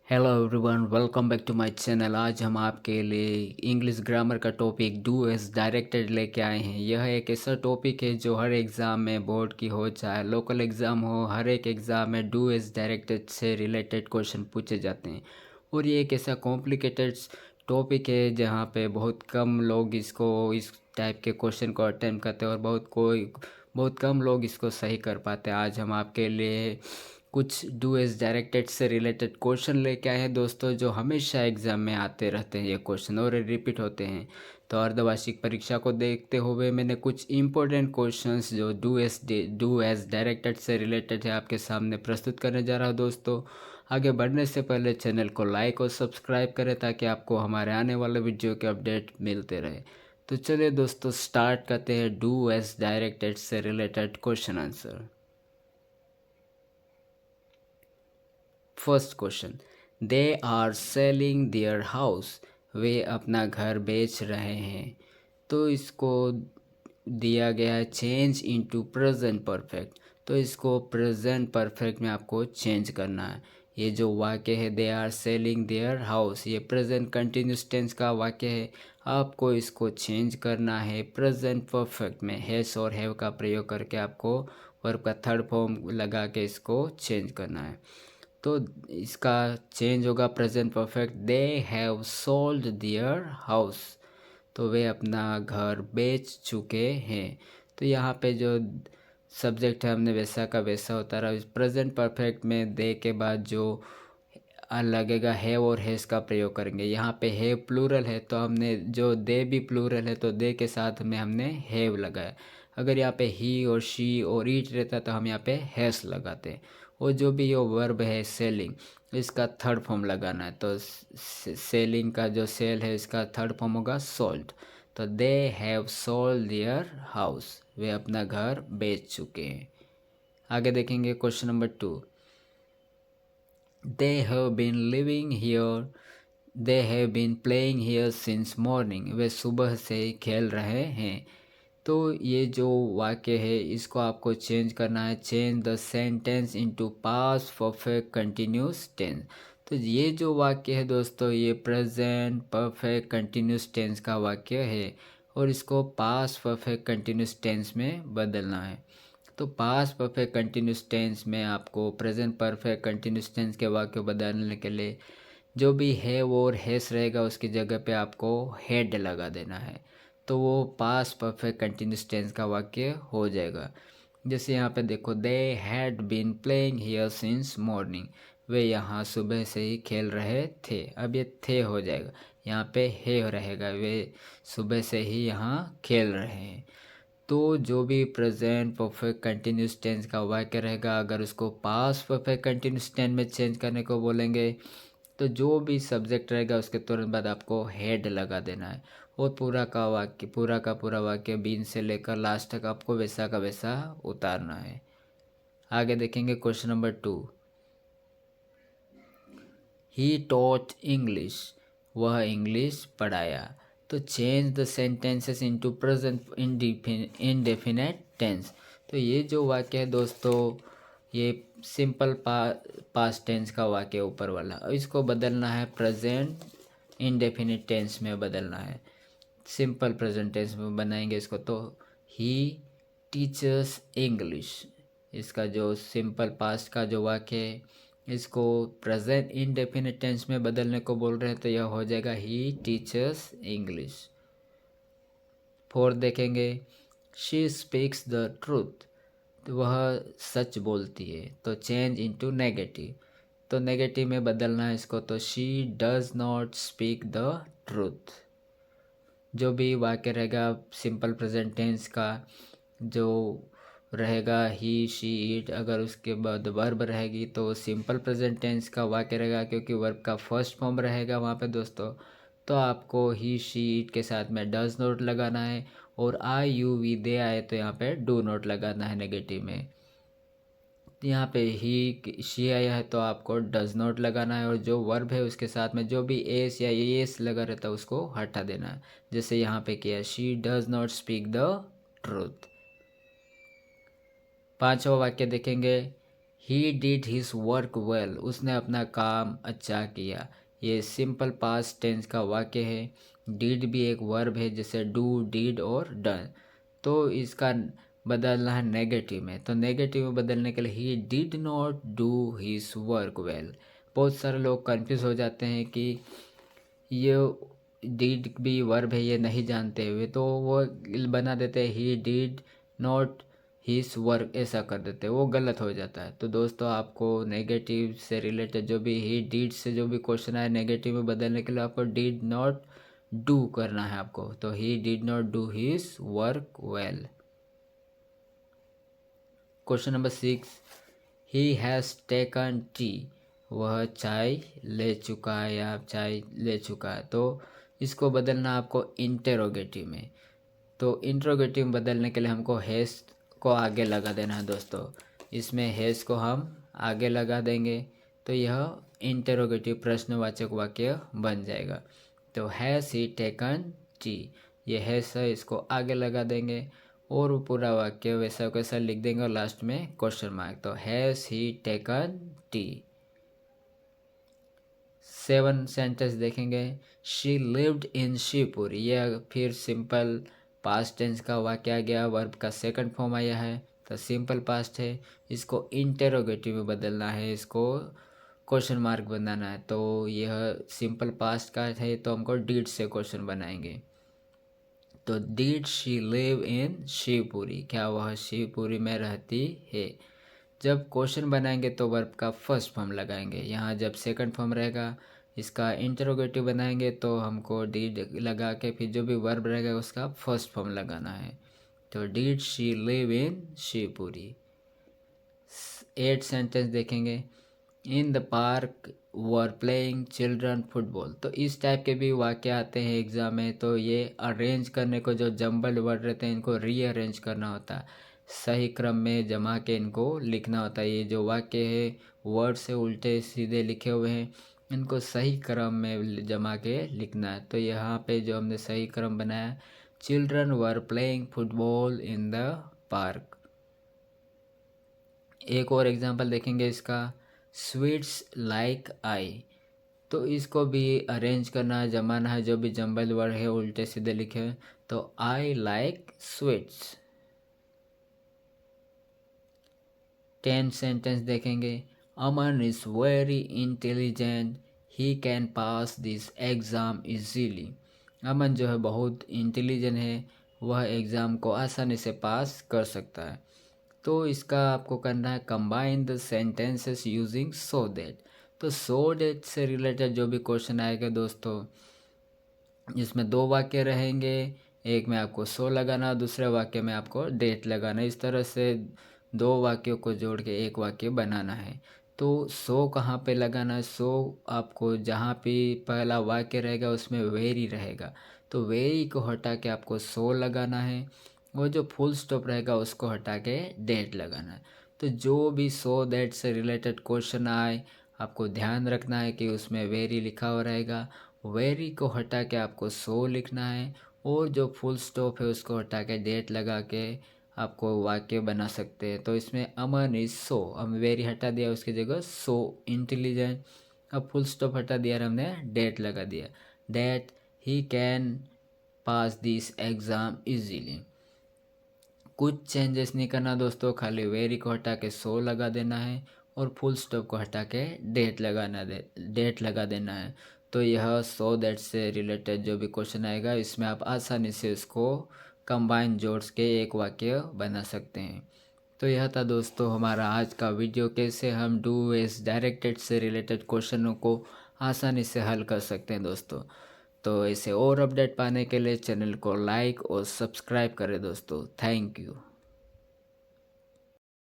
Hello everyone, welcome back to my channel. आज हम आपके लिए इंग्लिश ग्रामर का टॉपिक डू एज डायरेक्टेड लेके आए हैं। यह एक ऐसा टॉपिक है जो हर एग्ज़ाम में, बोर्ड की हो चाहे लोकल एग्ज़ाम हो, हर एक एग्ज़ाम में डू एज डायरेक्टेड से रिलेटेड क्वेश्चन पूछे जाते हैं। और ये एक ऐसा कॉम्प्लिकेटेड टॉपिक है जहाँ पे बहुत कम लोग इस टाइप के क्वेश्चन को अटेम्प्ट करते हैं और बहुत कम लोग इसको सही कर पाते हैं। आज हम आपके लिए कुछ डू एज डायरेक्टेड से रिलेटेड क्वेश्चन लेके आए हैं दोस्तों, जो हमेशा एग्ज़ाम में आते रहते हैं। ये क्वेश्चन और रिपीट होते हैं। तो अर्धवार्षिक परीक्षा को देखते हुए मैंने कुछ इंपॉर्टेंट क्वेश्चंस जो डू एज डायरेक्टेड से रिलेटेड है आपके सामने प्रस्तुत करने जा रहा हूँ दोस्तों। आगे बढ़ने से पहले चैनल को लाइक और सब्सक्राइब करें ताकि आपको हमारे आने वाले वीडियो के अपडेट मिलते रहे। तो चलिए दोस्तों, स्टार्ट करते हैं डू एज डायरेक्टेड से related question answer. First question, they are selling their house. वे अपना घर बेच रहे हैं। तो इसको दिया गया है चेंज इनटू प्रेजेंट परफेक्ट। तो इसको प्रेजेंट परफेक्ट में आपको चेंज करना है। ये जो वाक्य है they are selling their house, ये प्रेजेंट कंटिन्यूस टेंस का वाक्य है। आपको इसको चेंज करना है प्रेजेंट परफेक्ट में। हैस और हैव का प्रयोग करके आपको वर्ब का थर्ड फॉर्म लगा के इसको चेंज करना है। तो इसका चेंज होगा present perfect, they have sold their house. तो वे अपना घर बेच चुके हैं। तो यहाँ पे जो सब्जेक्ट है हमने वैसा का वैसा होता रहा। प्रेजेंट परफेक्ट में दे के बाद जो लगेगा हैव और हैज़ का प्रयोग करेंगे। यहाँ पे हैव प्लूरल है तो हमने जो दे भी प्लूरल है तो दे के साथ में हमने हैव लगाया। अगर यहाँ पे ही और शी और ईट रहता तो हम यहाँ पे हैस लगाते। और जो भी ये वर्ब है सेलिंग, इसका थर्ड फॉर्म लगाना है। तो सेलिंग का जो सेल है इसका थर्ड फॉर्म होगा सोल्ड। तो they have sold their house, वे अपना घर बेच चुके हैं। आगे देखेंगे question number 2, they have been living here, they have been playing here since morning. वे सुबह से खेल रहे हैं। तो ये जो वाक्य है इसको आपको चेंज करना है। Change the sentence into past perfect continuous tense. तो ये जो वाक्य है दोस्तों, ये प्रेजेंट परफेक्ट कंटिन्यूस टेंस का वाक्य है और इसको पास्ट परफेक्ट कंटिन्यूस टेंस में बदलना है। तो पास्ट परफेक्ट कंटिन्यूस टेंस में आपको प्रेजेंट परफेक्ट कंटिन्यूस टेंस के वाक्य बदलने के लिए जो भी है वो और हैस रहेगा उसकी जगह पे आपको हेड लगा देना है। तो वो पास्ट परफेक्ट कंटिन्यूस टेंस का वाक्य हो जाएगा। जैसे यहाँ पे देखो, they had been playing here since morning. वे यहाँ सुबह से ही खेल रहे थे। अब ये थे हो जाएगा, यहाँ पे है रहेगा, वे सुबह से ही यहाँ खेल रहे हैं। तो जो भी प्रेजेंट परफेक्ट कंटिन्यूस टेंस का वाक्य रहेगा, अगर उसको पास्ट परफेक्ट कंटिन्यूस टेंस में चेंज करने को बोलेंगे तो जो भी सब्जेक्ट रहेगा उसके तुरंत बाद आपको हेड लगा देना है। और पूरा का पूरा वाक्य बीन से लेकर लास्ट तक आपको वैसा का वैसा उतारना है। आगे देखेंगे question number 2, he taught English. वह इंग्लिश पढ़ाया। तो change the sentences into present indefinite tense. तो ये जो वाक्य है दोस्तों, ये सिंपल पास्ट टेंस का वाक्य ऊपर वाला, अब इसको बदलना है प्रेजेंट इंडेफिनिट टेंस में बदलना है। सिंपल प्रेजेंट टेंस में बनाएंगे इसको। तो ही टीचर्स इंग्लिश, इसका जो सिंपल पास्ट का जो वाक्य है इसको प्रेजेंट इंडेफिनिट टेंस में बदलने को बोल रहे हैं। तो यह हो जाएगा ही टीचर्स इंग्लिश। फोर्थ देखेंगे, शी स्पीक्स द ट्रूथ। तो वह सच बोलती है। तो चेंज इनटू नेगेटिव। तो नेगेटिव में बदलना है इसको। तो she does not speak the truth. जो भी वाक्य रहेगा सिंपल प्रेजेंट टेंस का जो रहेगा ही शी इट, अगर उसके बाद वर्ब रहेगी तो सिंपल प्रेजेंट टेंस का वाक्य रहेगा, क्योंकि वर्ब का फर्स्ट फॉर्म रहेगा वहाँ पे दोस्तों। तो आपको ही शी इट के साथ में डज नॉट लगाना है। और आई यू वी दे आए तो यहाँ पे डू नॉट लगाना है नेगेटिव में। यहाँ पे ही शी आया है तो आपको डज नॉट लगाना है। और जो वर्ब है उसके साथ में जो भी एस या एस लगा रहता है उसको हटा देना है। जैसे यहाँ पे किया, she does not speak the truth. पांचवा वाक्य देखेंगे, he did his work well, उसने अपना काम अच्छा किया। ये सिंपल पास्ट टेंस का वाक्य है। डिड भी एक वर्ब है, जैसे डू, डिड और डन। तो इसका बदलना है नेगेटिव में, तो नेगेटिव में बदलने के लिए he did not do his work well. बहुत सारे लोग कंफ्यूज हो जाते हैं कि ये डिड भी वर्ब है ये नहीं जानते हुए, तो वो बना देते हैं he did not his work, ऐसा कर देते हैं, वो गलत हो जाता है। तो दोस्तों आपको नेगेटिव से रिलेटेड जो भी ही डिड से जो भी क्वेश्चन आए नेगेटिव में बदलने के लिए आपको डिड नॉट डू करना है आपको। तो he did not do his work well. Question number 6, he has taken T, वह चाय ले चुका है या चाय ले चुका है। तो इसको बदलना आपको इंटेरोगेटिव में। तो इंट्रोगेटिव में बदलने के लिए हमको हैज़ को आगे लगा देना है दोस्तों। इसमें हैज़ को हम आगे लगा देंगे तो यह इंटेरोगेटिव प्रश्नवाचक वाक्य बन जाएगा। तो हैज़ ही टेकन टी, ये हैज़ है, इसको आगे लगा देंगे और वो पूरा वाक्य वैसा वैसा लिख देंगे और लास्ट में क्वेश्चन मार्क। तो has he taken T. 7 sentence देखेंगे। शी लिव्ड इन शिवपुर, यह फिर सिंपल पास्ट टेंस का वाक्य आ गया, वर्ब का सेकंड फॉर्म आया है तो सिंपल पास्ट है। इसको इंटेरोगेटिव में बदलना है, इसको क्वेश्चन मार्क बनाना है। तो यह सिंपल पास्ट का है तो हमको डिड से क्वेश्चन बनाएंगे। तो did she live in Shivpuri, क्या वह शिवपुरी में रहती है। जब क्वेश्चन बनाएंगे तो वर्ब का फर्स्ट फॉर्म लगाएंगे, यहाँ जब सेकंड फॉर्म रहेगा इसका इंटरोगेटिव बनाएंगे तो हमको डिड लगा के फिर जो भी वर्ब रहेगा उसका फर्स्ट फॉर्म लगाना है। तो did she live in Shivpuri. 8 sentence देखेंगे। In the park were playing children football, तो इस टाइप के भी वाक्य आते हैं एग्जाम में। तो ये अरेंज करने को, जो जंबल वर्ड रहते हैं इनको रीअरेंज करना होता है, सही क्रम में जमा के इनको लिखना होता है। ये जो वाक्य है वर्ड से उल्टे सीधे लिखे हुए हैं, इनको सही क्रम में जमा के लिखना है। तो यहाँ पे जो हमने सही क्रम बनाया, children were playing football in the park. एक और एग्जांपल देखेंगे इसका, स्वीट्स लाइक आई, तो इसको भी अरेंज करना है, जमाना है, जो भी जंबल वर्ड है उल्टे सीधे लिखे हैं। तो आई लाइक स्वीट्स। 10 सेंटेंस देखेंगे। Aman is very intelligent, he can pass this exam easily, Aman जो है बहुत इंटेलिजेंट है, वह एग्ज़ाम को आसानी से पास कर सकता है। तो इसका आपको करना है combine the sentences using so that. तो सो दैट से रिलेटेड जो भी क्वेश्चन आएगा दोस्तों, इसमें 2 वाक्य रहेंगे, एक में आपको सो लगाना, दूसरे वाक्य में आपको डेट लगाना। इस तरह से 2 वाक्यों को जोड़ के एक वाक्य बनाना है। तो सो कहाँ पे लगाना है, सो आपको जहाँ पे पहला वाक्य रहेगा उसमें वेरी रहेगा, तो वेरी को हटा के आपको सो लगाना है। वो जो फुल स्टॉप रहेगा उसको हटा के डेट लगाना है। तो जो भी सो दैट से रिलेटेड क्वेश्चन आए आपको ध्यान रखना है कि उसमें वेरी लिखा हुआ रहेगा, वेरी को हटा के आपको सो लिखना है और जो फुल स्टॉप है उसको हटा के डेट लगा के आपको वाक्य बना सकते हैं। तो इसमें अमन इज सो, हम वेरी हटा दिया उसकी जगह सो इंटेलिजेंट, अब फुल स्टॉप हटा दिया और हमने डेट लगा दिया, डेट ही can pass this exam easily. कुछ चेंजेस नहीं करना दोस्तों, खाली वेरी को हटा के सो लगा देना है और फुल स्टॉप को हटा के डेट लगा देना है। तो यह सो दैट से रिलेटेड जो भी क्वेश्चन आएगा इसमें आप आसानी से उसको कंबाइन जोड्स के एक वाक्य बना सकते हैं। तो यह था दोस्तों हमारा आज का वीडियो, कैसे हम डू एस डायरेक्टेड से रिलेटेड क्वेश्चनों को आसानी से हल कर सकते हैं दोस्तों। तो ऐसे और अपडेट पाने के लिए चैनल को लाइक और सब्सक्राइब करें दोस्तों। Thank you.